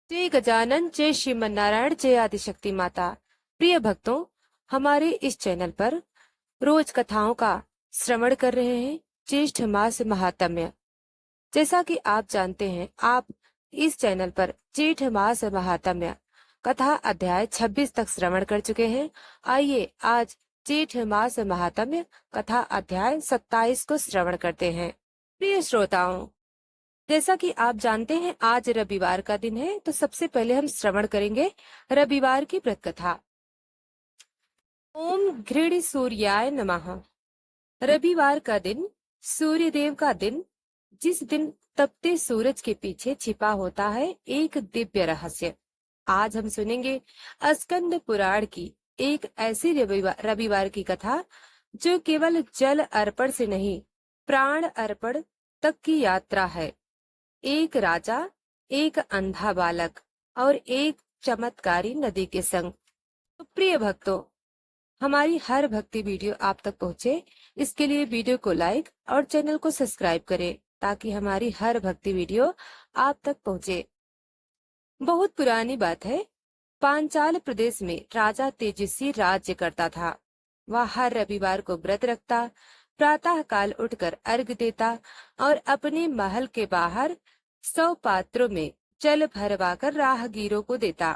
जय गजानन, जय श्रीमन्नारायण, जय आदिशक्ति माता। प्रिय भक्तों, हमारे इस चैनल पर रोज कथाओं का श्रवण कर रहे हैं। ज्येष्ठ मास महात्म्य। जैसा कि आप जानते हैं, आप इस चैनल पर जेठ मास महात्म्य कथा अध्याय 26 तक श्रवण कर चुके हैं। आइए आज जेठ मास महात्म्य कथा अध्याय 27 को श्रवण करते हैं। प्रिय श्रोताओं, जैसा कि आप जानते हैं, आज रविवार का दिन है, तो सबसे पहले हम श्रवण करेंगे रविवार की व्रत कथा। ओम घृण सूर्याय नमः। रविवार का दिन सूर्य देव का दिन, जिस दिन तपते सूरज के पीछे छिपा होता है एक दिव्य रहस्य। आज हम सुनेंगे स्कंद पुराण की एक ऐसी रविवार की कथा जो केवल जल अर्पण से नहीं, प्राण अर्पण तक की यात्रा है। एक राजा, एक अंधा बालक और एक चमत्कारी नदी के संग। तो प्रिय भक्तों, हमारी हर भक्ति वीडियो आप तक पहुंचे, इसके लिए वीडियो को लाइक और चैनल को सब्सक्राइब करें ताकि हमारी हर भक्ति वीडियो आप तक पहुंचे। बहुत पुरानी बात है, पांचाल प्रदेश में राजा तेजस्वी राज्य करता था। वह हर रविवार को व्रत रखता, प्रातः काल उठकर अर्घ देता और अपने महल के बाहर 100 पात्रों में जल भरवाकर राहगीरों को देता।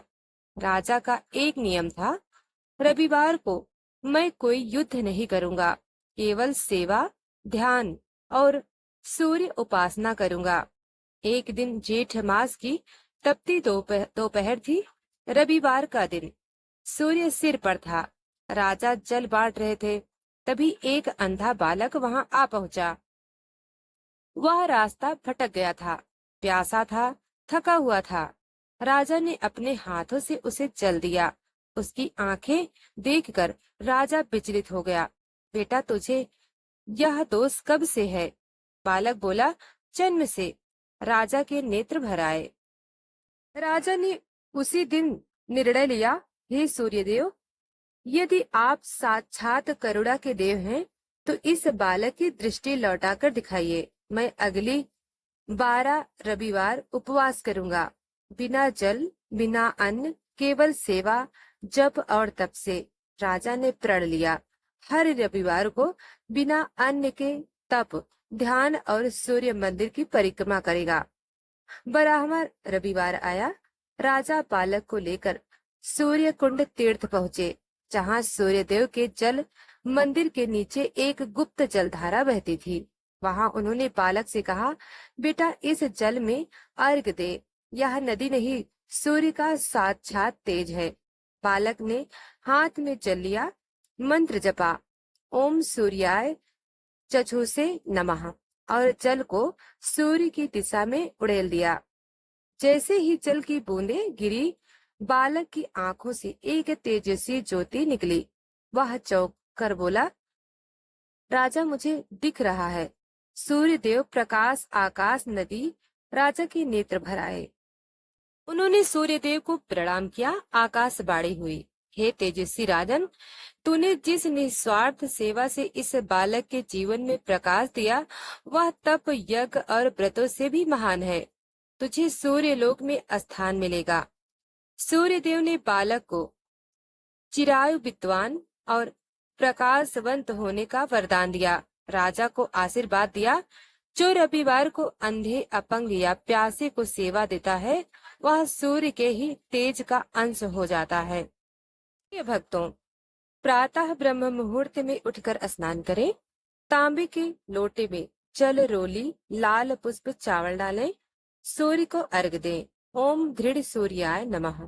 राजा का एक नियम था, रविवार को मैं कोई युद्ध नहीं करूंगा, केवल सेवा, ध्यान और सूर्य उपासना करूंगा। एक दिन जेठ मास की तपती दोपहर थी। रविवार का दिन, सूर्य सिर पर था। राजा जल बांट रहे थे, तभी एक अंधा बालक वहां आ पहुंचा। वह रास्ता भटक गया था, प्यासा था, थका हुआ था। राजा ने अपने हाथों से उसे जल दिया। उसकी आंखें देखकर राजा विचलित हो गया। बेटा, तुझे यह दोष कब से है? बालक बोला, जन्म से। राजा के नेत्र भर आए। राजा ने उसी दिन निर्णय लिया, हे सूर्यदेव, यदि आप साक्षात करुणा के देव हैं, तो इस बालक की दृष्टि लौटाकर दिखाइए। मैं अगली 12 रविवार उपवास करूंगा, बिना जल, बिना अन्न, केवल सेवा, जप और तप से। राजा ने प्रण लिया, हर रविवार को बिना अन्न के तप, ध्यान और सूर्य मंदिर की परिक्रमा करेगा। 12वां रविवार आया। राजा बालक को लेकर सूर्य कुंड तीर्थ पहुँचे, जहाँ सूर्यदेव के जल मंदिर के नीचे एक गुप्त जलधारा बहती थी। वहां उन्होंने बालक से कहा, बेटा, इस जल में अर्घ दे। यह नदी नहीं, सूर्य का साक्षात तेज है। बालक ने हाथ में जल लिया, मंत्र जपा, ओम सूर्याय चक्षुषे नमः, और जल को सूर्य की दिशा में उड़ेल दिया। जैसे ही जल की बूंदें गिरी, बालक की आंखों से एक तेजस्वी ज्योति निकली। वह चौंक कर बोला, राजा, मुझे दिख रहा है। सूर्य देव, प्रकाश, आकाश, नदी। राजा के नेत्र भर आए। उन्होंने सूर्य देव को प्रणाम किया। आकाशवाणी हुई, हे तेजस्वी राजन, तूने जिस निस्वार्थ सेवा से इस बालक के जीवन में प्रकाश दिया, वह तप, यज्ञ और व्रतों से भी महान है। तुझे सूर्य लोक में स्थान मिलेगा। सूर्य देव ने बालक को चिरायु, विद्वान और प्रकाशवंत होने का वरदान दिया। राजा को आशीर्वाद दिया, जो रविवार को अंधे, अपंग या प्यासे को सेवा देता है, वह सूर्य के ही तेज का अंश हो जाता है। ये भक्तों, प्रातः ब्रह्म मुहूर्त में उठकर स्नान करें। तांबे के लोटे में जल, रोली, लाल पुष्प, चावल डालें। सूर्य को अर्घ दें। ओम घृण सूर्याय नमः।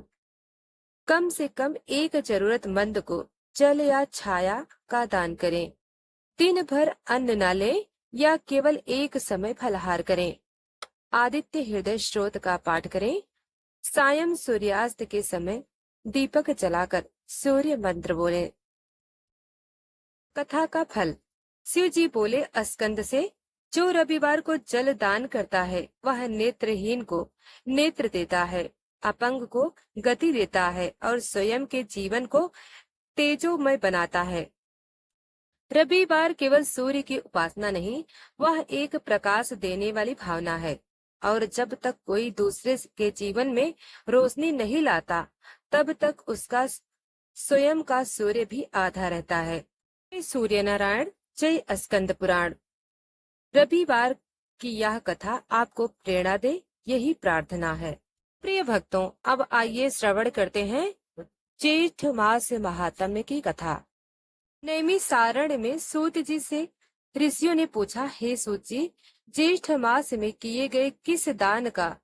कम से कम एक जरूरतमंद को जल या छाया का दान करें। दिन भर अन्न न लें या केवल एक समय फलाहार करें। आदित्य हृदय स्त्रोत का पाठ करें। सायं सूर्यास्त के समय दीपक जलाकर सूर्य मंत्र बोले। कथा का फल। शिव जी बोले स्कंद से, जो रविवार को जल दान करता है, वह नेत्रहीन को नेत्र देता है, अपंग को गति देता है और स्वयं के जीवन को तेजोमय बनाता है। रविवार केवल सूर्य की उपासना नहीं, वह एक प्रकाश देने वाली भावना है। और जब तक कोई दूसरे के जीवन में रोशनी नहीं लाता, तब तक उसका स्वयं का सूर्य भी आधा रहता है। जय सूर्य नारायण, जय स्कंद पुराण। रविवार की यह कथा आपको प्रेरणा दे, यही प्रार्थना है। प्रिय भक्तों, अब आइए श्रवण करते हैं जेठ मास महात्म्य की कथा। नैमिषारण्य में सूत जी से ऋषियों ने पूछा, हे सूत जी, ज्येष्ठ मास में किए गए किस दान का,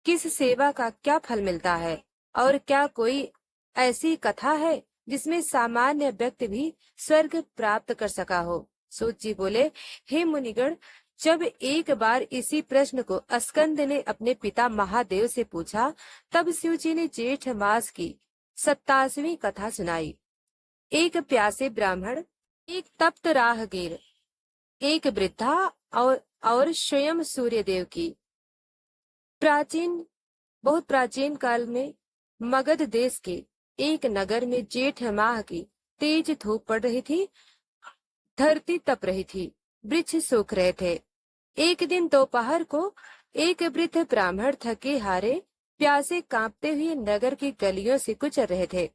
किस सेवा का क्या फल मिलता है, और क्या कोई ऐसी कथा है जिसमें सामान्य व्यक्ति भी स्वर्ग प्राप्त कर सका हो। सूत जी बोले, हे मुनिगण, जब एक बार इसी प्रश्न को स्कंद ने अपने पिता महादेव से पूछा, तब शिव जी ने जेठ मास की 87वीं कथा सुनाई। एक प्यासे ब्राह्मण, एक तप्त राहगीर, एक वृद्धा और स्वयं सूर्यदेव की। बहुत प्राचीन काल में मगध देश के एक नगर में जेठ माह की तेज धूप पड़ रही थी। धरती तप रही थी, वृक्ष सूख रहे थे। एक दिन दोपहर को एक वृद्ध ब्राह्मण थके हारे प्यासे कांपते हुए नगर की गलियों से गुजर रहे थे।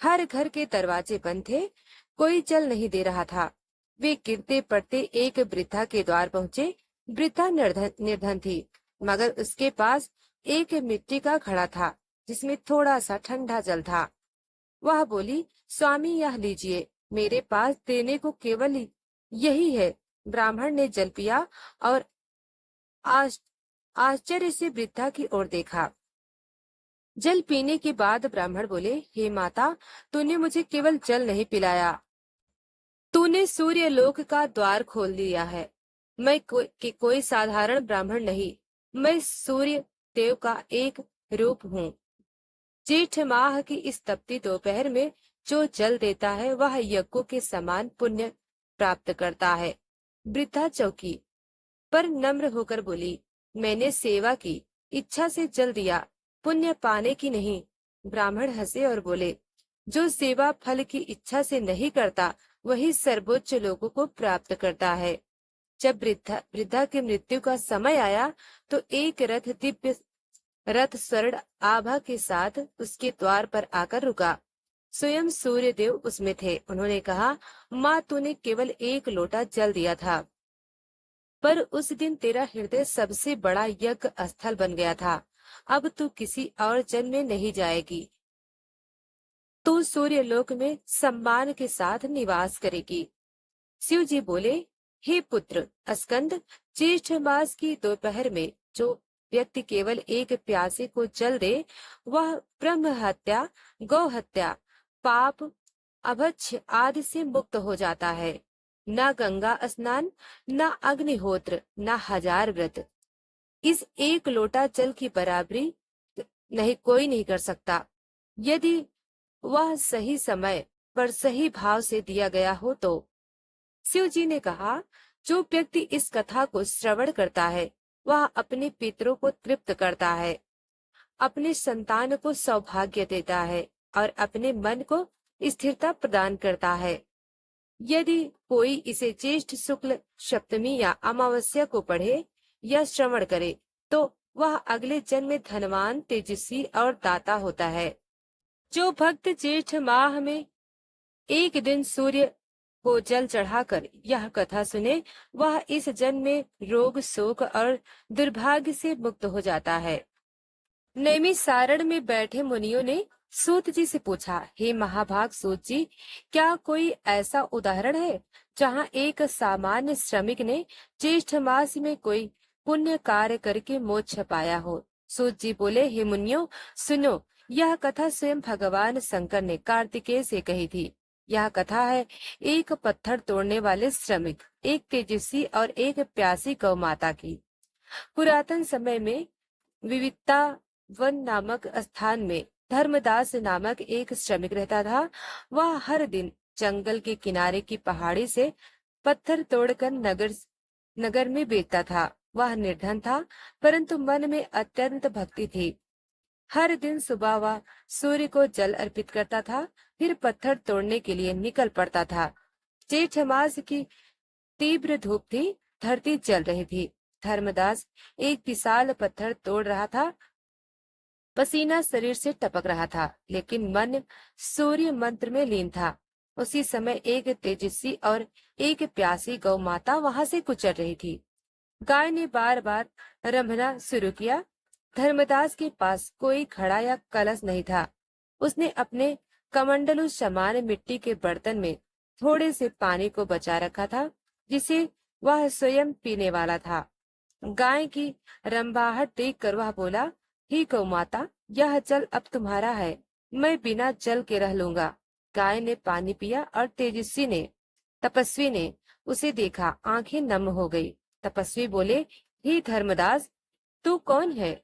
हर घर के दरवाजे बंद थे, कोई चल नहीं दे रहा था। वे गिरते पड़ते एक वृद्धा के द्वार पहुँचे। वृद्धा निर्धन थी, मगर उसके पास एक मिट्टी का घड़ा था जिसमें थोड़ा सा ठंडा जल था। वह बोली, स्वामी यह लीजिए, मेरे पास देने को केवल यही है। ब्राह्मण ने जल पिया और आश्चर्य से वृद्धा की ओर देखा। जल पीने के बाद ब्राह्मण बोले, हे माता, तूने मुझे केवल जल नहीं पिलाया, तूने सूर्य लोक का द्वार खोल दिया है। मैं कोई साधारण ब्राह्मण नहीं, मैं सूर्य देव का एक रूप हूँ। जेठ माह की इस तपती दोपहर में जो जल देता है, वह यज्ञों के समान पुण्य प्राप्त करता है। वृद्धा चौकी पर नम्र होकर बोली, मैंने सेवा की इच्छा से जल दिया, पुण्य पाने की नहीं। ब्राह्मण हंसे और बोले, जो सेवा फल की इच्छा से नहीं करता, वही सर्वोच्च लोगों को प्राप्त करता है। जब वृद्धा की मृत्यु का समय आया, तो एक दिव्य रथ स्वर्ण आभा के साथ उसके द्वार पर आकर रुका। स्वयं सूर्यदेव उसमें थे। उन्होंने कहा, माँ, तूने केवल एक लोटा जल दिया था, पर उस दिन तेरा हृदय सबसे बड़ा यज्ञ स्थल बन गया था। अब तू किसी और जन्म में नहीं जाएगी, तू सूर्यलोक में सम्मान के साथ निवास करेगी। शिव जी बोले, हे पुत्र स्कंद, ज्येष्ठ मास की दोपहर में जो व्यक्ति केवल एक प्यासे को जल दे, वह ब्रह्म हत्या, गौ हत्या, पाप, अभक्ष्य आदि से मुक्त हो जाता है। न गंगा स्नान, न अग्निहोत्र, न 1000 व्रत इस एक लोटा जल की बराबरी कोई नहीं कर सकता। यदि वह सही समय पर सही भाव से दिया गया हो तो। शिव जी ने कहा, जो व्यक्ति इस कथा को श्रवण करता है, वह अपने पितरों को तृप्त करता है, अपने संतान को सौभाग्य देता है और अपने मन को स्थिरता प्रदान करता है। यदि कोई इसे ज्येष्ठ शुक्ल सप्तमी या अमावस्या को पढ़े या श्रवण करे, तो वह अगले जन्म में धनवान, तेजस्वी और दाता होता है। जो भक्त जेठ माह में एक दिन सूर्य को जल चढ़ाकर यह कथा सुने, वह इस जन्म में रोग, शोक और दुर्भाग्य से मुक्त हो जाता है। नैमिषारण्य में बैठे मुनियों ने सूत जी से पूछा, हे महाभाग सूत जी, क्या कोई ऐसा उदाहरण है जहाँ एक सामान्य श्रमिक ने ज्येष्ठ मास में कोई पुण्य कार्य करके मोक्ष पाया हो। सूत जी बोले, हे मुनियों, सुनो, यह कथा स्वयं भगवान शंकर ने कार्तिकेय से कही थी। यह कथा है एक पत्थर तोड़ने वाले श्रमिक, एक तेजस्वी और एक प्यासी गौ माता की। पुरातन समय में विविधता वन नामक स्थान में धर्मदास नामक एक श्रमिक रहता था। वह हर दिन जंगल के किनारे की पहाड़ी से पत्थर तोड़कर नगर में बेचता था। वह निर्धन था, परंतु मन में अत्यंत भक्ति थी। हर दिन सुबह वह सूर्य को जल अर्पित करता था, फिर पत्थर तोड़ने के लिए निकल पड़ता था। जेठ मास की तीव्र धूप थी, धरती जल रही थी। धर्मदास एक विशाल पत्थर तोड़ रहा था। पसीना शरीर से टपक रहा था, लेकिन मन सूर्य मंत्र में लीन था। उसी समय एक तेजस्वी और एक प्यासी गौ माता वहां से गुजर रही थी। गाय ने बार बार रंभना शुरू किया। धर्मदास के पास कोई घड़ा या कलश नहीं था। उसने अपने कमंडलू समान मिट्टी के बर्तन में थोड़े से पानी को बचा रखा था, जिसे वह स्वयं पीने वाला था। गाय की रंभाहट देखकर वह बोला, हे गौ माता, यह जल अब तुम्हारा है, मैं बिना जल के रह लूंगा। गाय ने पानी पिया और तपस्वी ने उसे देखा, आंखें नम हो गई। तपस्वी बोले, हे धर्मदास, तू कौन है?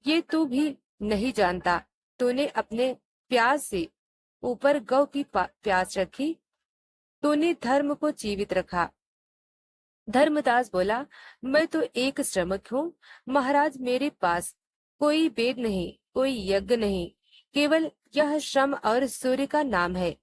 ये तू भी नहीं जानता। तूने अपने प्यास से ऊपर गौ की प्यास रखी। तूने धर्म को जीवित रखा। धर्मदास बोला, मैं तो एक श्रमिक हूँ महाराज, मेरे पास कोई वेद नहीं, कोई यज्ञ नहीं, केवल यह श्रम और सूर्य का नाम है।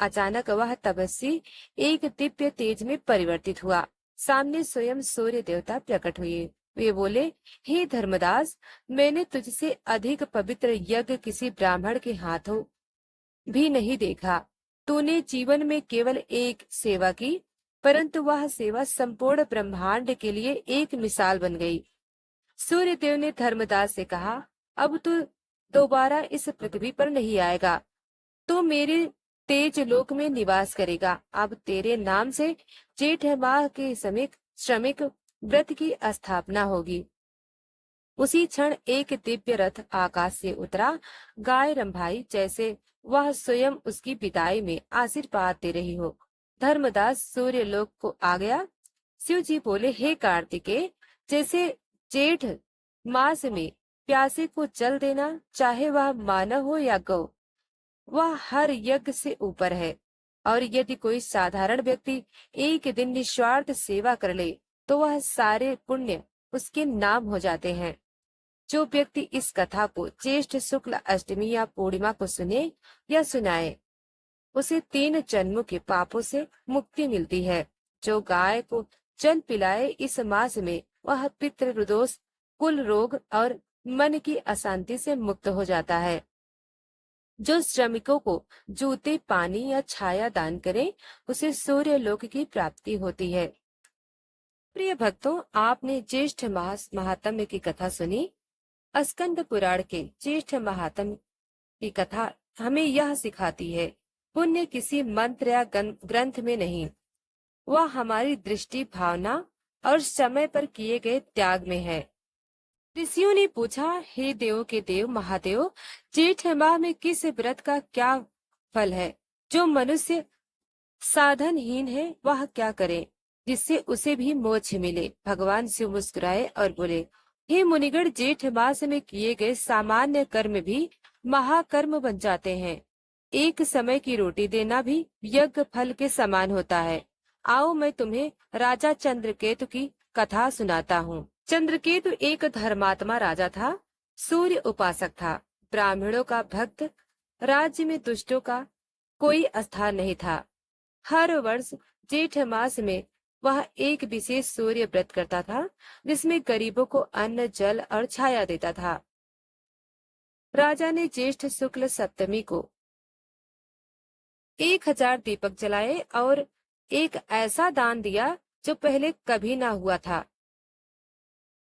अचानक वह तपस्वी एक दिव्य तेज में परिवर्तित हुआ। सामने स्वयं सूर्य देवता प्रकट हुए। वे बोले, हे धर्मदास, मैंने तुझसे अधिक पवित्र यज्ञ किसी ब्राह्मण के हाथों भी नहीं देखा। तूने जीवन में केवल एक सेवा की, परंतु वह सेवा संपूर्ण ब्रह्मांड के लिए एक मिसाल बन गई। सूर्यदेव ने धर्मदास से कहा, अब तू दोबारा इस पृथ्वी पर नहीं आएगा, तो मेरे तेज लोक में निवास करेगा। अब तेरे नाम से जेठ माह के श्रमिक व्रत की स्थापना होगी। उसी क्षण एक दिव्य रथ आकाश से उतरा। गाय रंभाई जैसे वह स्वयं उसकी विदाई में आशीर्वाद दे रही हो। धर्मदास सूर्य लोक को आ गया। शिव जी बोले, हे कार्तिकेय, जैसे जेठ मास में प्यासे को जल देना, चाहे वह मानव हो या गौ, वह हर यज्ञ से ऊपर है। और यदि कोई साधारण व्यक्ति एक दिन निस्वार्थ सेवा कर ले, तो वह सारे पुण्य उसके नाम हो जाते हैं। जो व्यक्ति इस कथा को ज्येष्ठ शुक्ल अष्टमी या पूर्णिमा को सुने या सुनाए, उसे 3 जन्मों के पापों से मुक्ति मिलती है। जो गाय को जल पिलाए इस मास में, वह पितृ दोष, कुल रोग और मन की अशांति से मुक्त हो जाता है। जो श्रमिकों को जूते, पानी या छाया दान करे, उसे सूर्य लोक की प्राप्ति होती है। प्रिय भक्तों, आपने ज्येष्ठ मास महात्म्य की कथा सुनी। स्कंद पुराण के ज्येष्ठ महात्म्य की कथा हमें यह सिखाती है, पुण्य किसी मंत्र या ग्रंथ में नहीं, वह हमारी दृष्टि, भावना और समय पर किए गए त्याग में है। ऋषियों ने पूछा, हे देवों के देव महादेव, जेठ माह में किस व्रत का क्या फल है? जो मनुष्य साधनहीन है, वह क्या करे जिससे उसे भी मोक्ष मिले? भगवान शिव मुस्कुराए और बोले, हे मुनिगण, जेठ मास में किए गए सामान्य कर्म भी महाकर्म बन जाते हैं। एक समय की रोटी देना भी यज्ञ फल के समान होता है। आओ, मैं तुम्हें राजा चंद्रकेतु की कथा सुनाता हूँ। चंद्रकेतु एक धर्मात्मा राजा था, सूर्य उपासक था, ब्राह्मणों का भक्त। राज्य में दुष्टों का कोई स्थान नहीं था। हर वर्ष जेठ मास में वह एक विशेष सूर्य व्रत करता था, जिसमें गरीबों को अन्न, जल और छाया देता था। राजा ने ज्येष्ठ शुक्ल सप्तमी को 1000 दीपक जलाए और एक ऐसा दान दिया जो पहले कभी ना हुआ था।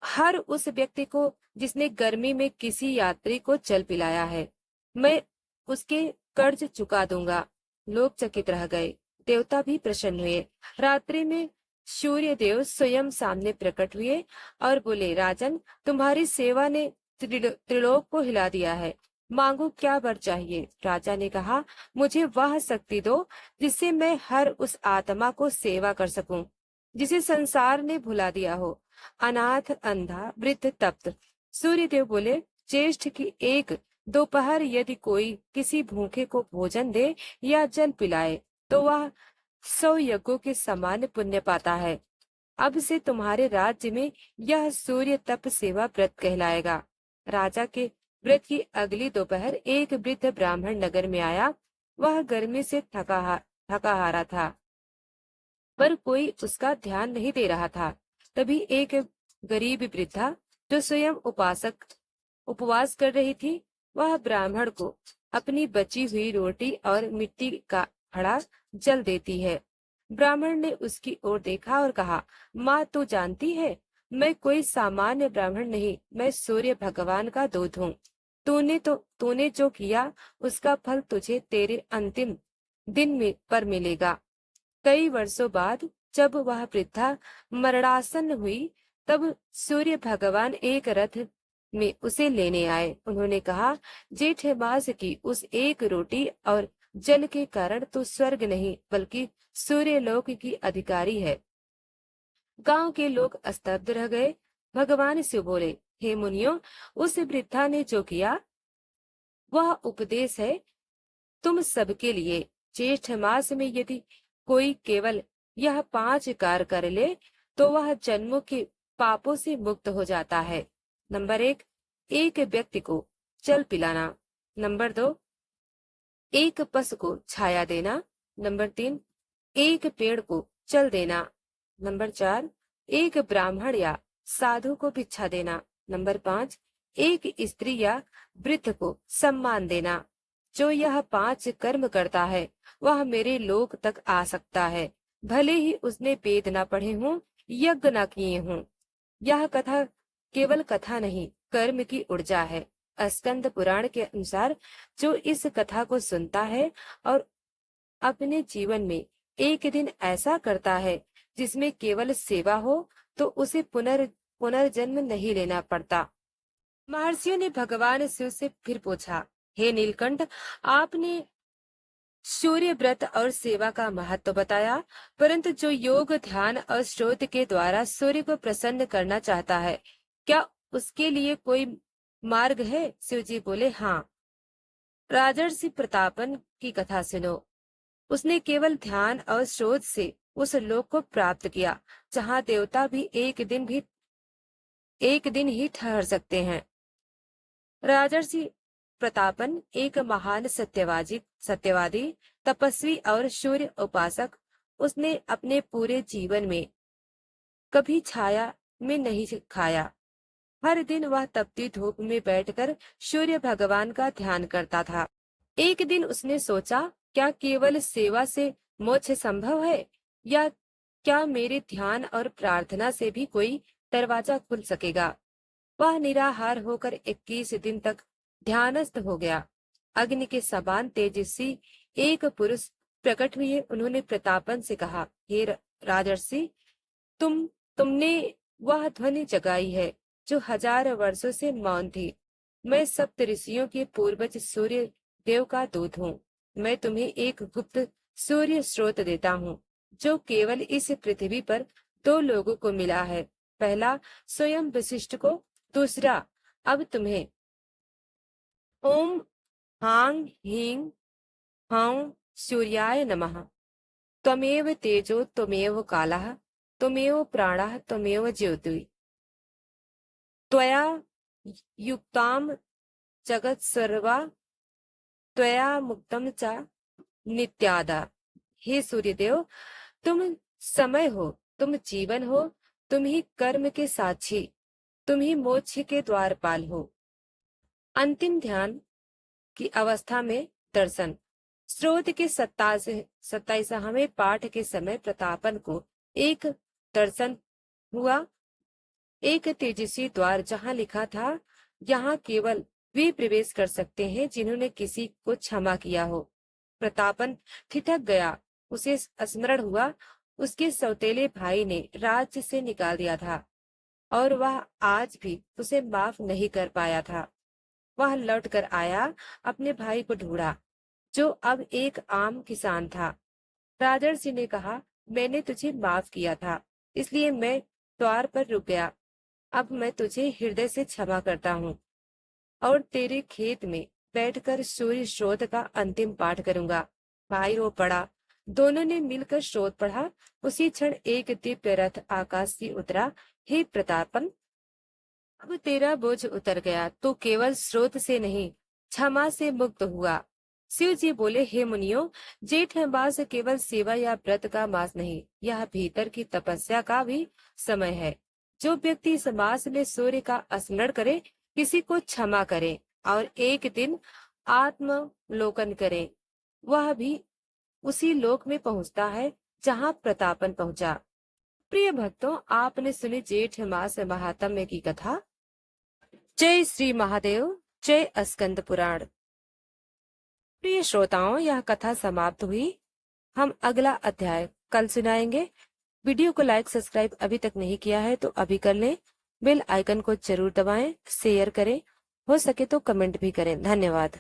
हर उस व्यक्ति को जिसने गर्मी में किसी यात्री को जल पिलाया है, मैं उसके कर्ज चुका दूंगा। लोग चकित रह गए, देवता भी प्रसन्न हुए। रात्रि में सूर्य देव स्वयं सामने प्रकट हुए और बोले, राजन, तुम्हारी सेवा ने त्रिलोक को हिला दिया है, मांगो क्या वर चाहिए? राजा ने कहा, मुझे वह शक्ति दो जिससे मैं हर उस आत्मा को सेवा कर सकूं जिसे संसार ने भुला दिया हो, अनाथ, अंधा, वृद्ध, तप्त। सूर्यदेव बोले, ज्येष्ठ की एक दोपहर यदि कोई किसी भूखे को भोजन दे या जल पिलाए, तो वह 100 यज्ञों के समान पुण्य पाता है। अब से तुम्हारे राज्य में यह सूर्य तप सेवा व्रत कहलाएगा। राजा के व्रत की अगली दोपहर एक वृद्ध ब्राह्मण नगर में आया। वह गर्मी से थका हारा था, पर कोई उसका ध्यान नहीं दे रहा था। तभी एक गरीब वृद्धा जो स्वयं उपवास कर रही थी, वह ब्राह्मण को अपनी बची हुई रोटी और मिट्टी का घड़ा जल देती है। ब्राह्मण ने उसकी ओर देखा और कहा, माँ, तू जानती है मैं कोई सामान्य ब्राह्मण नहीं, मैं सूर्य भगवान का दूत हूँ। तूने जो किया उसका फल तुझे तेरे अंतिम दिन में पर मिलेगा। कई वर्षों बाद जब वह वृद्धा मरणासन्न हुई, तब सूर्य भगवान एक रथ में उसे लेने आए। उन्होंने कहा, जेठ मास की उस एक रोटी और जल के कारण तू स्वर्ग नहीं बल्कि सूर्य लोक की अधिकारी है। गांव के लोग स्तब्ध रह गए। भगवान शिव बोले, हे मुनियों, उस वृद्धा ने जो किया वह उपदेश है तुम सबके लिए। ज्येष्ठ मास में यदि कोई केवल यह 5 कार्य कर ले तो वह जन्मों के पापों से मुक्त हो जाता है। नंबर 1, एक व्यक्ति को जल पिलाना। नंबर 2, एक पशु को छाया देना। नंबर 3, एक पेड़ को जल देना। नंबर 4, एक ब्राह्मण या साधु को भिक्षा देना। नंबर 5, एक स्त्री या वृद्ध को सम्मान देना। जो यह 5 कर्म करता है वह मेरे लोक तक आ सकता है, भले ही उसने वेद न पढ़े हों, यज्ञ न किए हों। यह कथा केवल कथा नहीं, कर्म की ऊर्जा है। स्कंद पुराण के अनुसार जो इस कथा को सुनता है और अपने जीवन में एक दिन ऐसा करता है जिसमें केवल सेवा हो, तो उसे पुनर्जन्म नहीं लेना पड़ता। महर्षियों ने भगवान शिव से फिर पूछा, हे नीलकंठ, आपने सूर्य व्रत और सेवा का महत्व बताया, परंतु जो योग, ध्यान और स्रोत के द्वारा सूर्य को प्रसन्न करना चाहता है, क्या उसके लिए कोई मार्ग है? शिव जी बोले, हाँ। राजर्षि प्रतापन की कथा सुनो। उसने केवल ध्यान और स्रोत से उस लोक को प्राप्त किया जहाँ देवता भी एक दिन ही ठहर सकते हैं। राजर्षि प्रतापन एक महान सत्यवादी, तपस्वी और सूर्य उपासक। उसने अपने पूरे जीवन में कभी छाया में नहीं खाया। हर दिन वह तपती धूप में बैठकर सूर्य भगवान का ध्यान करता था। एक दिन उसने सोचा, क्या केवल सेवा से मोक्ष संभव है, या क्या मेरे ध्यान और प्रार्थना से भी कोई दरवाजा खुल सकेगा? वह निराहार होकर 21 दिन तक ध्यानस्थ हो गया। अग्नि के समान तेजस्वी एक पुरुष प्रकट हुए। उन्होंने प्रतापन से कहा, हे राजर्षि, तुमने वह ध्वनि जगाई है जो 1000 वर्षों से मौन थी। मैं सप्त ऋषियों के पूर्वज सूर्य देव का दूत हूँ। मैं तुम्हें एक गुप्त सूर्य स्रोत देता हूँ जो केवल इस पृथ्वी पर 2 लोगों को मिला है। पहला स्वयं वशिष्ठ को, दूसरा अब तुम्हें। ओम हांग हींग हाउ सूर्याय नमः। त्वमेव तेजो त्वमेव कालः त्वमेव प्राणः त्वमेव ज्योतिः। त्वया युक्ताम जगत सर्वा त्वया मुक्तम च नित्यादा। हे सूर्यदेव, तुम समय हो, तुम जीवन हो, तुम ही कर्म के साक्षी, तुम ही मोक्ष के द्वारपाल हो। अंतिम ध्यान की अवस्था में दर्शन। स्रोत के 27वें पाठ के समय प्रतापन को एक दर्शन हुआ। एक तेजस्वी द्वार जहाँ लिखा था, यहाँ केवल वे प्रवेश कर सकते हैं जिन्होंने किसी को क्षमा किया हो। प्रतापन ठिठक गया। उसे स्मरण हुआ उसके सौतेले भाई ने राज्य से निकाल दिया था और वह आज भी उसे माफ नहीं कर पाया था। वह लौट कर आया, अपने भाई को ढूंढा जो अब एक आम किसान था। राजर्षि ने कहा, मैंने तुझे माफ किया था, इसलिए मैं द्वार पर रुक गया। अब मैं तुझे हृदय से क्षमा करता हूँ और तेरे खेत में बैठकर सूर्य स्रोत का अंतिम पाठ करूंगा। भाई रो पड़ा। दोनों ने मिलकर स्रोत पढ़ा। उसी क्षण एक दिव्य रथ आकाश से उतरा। हे प्रतापन, अब तेरा बोझ उतर गया। तू केवल स्रोत से नहीं, क्षमा से मुक्त हुआ। शिव जी बोले, हे मुनियों, जेठ मास केवल सेवा या व्रत का मास नहीं, यह भीतर की तपस्या का भी समय है। जो व्यक्ति इस मास में सूर्य का स्मरण करे, किसी को क्षमा करे और एक दिन आत्मलोकन करे, वह भी उसी लोक में पहुंचता है जहां प्रतापन पहुंचा। प्रिय भक्तों, आपने सुनी जेठ मास महात्म्य की कथा। जय श्री महादेव, जय स्कंद पुराण। प्रिय श्रोताओं, यह कथा समाप्त हुई। हम अगला अध्याय कल सुनाएंगे। वीडियो को लाइक सब्सक्राइब अभी तक नहीं किया है तो अभी कर लें। बेल आइकन को जरूर दबाएं, शेयर करें, हो सके तो कमेंट भी करें। धन्यवाद।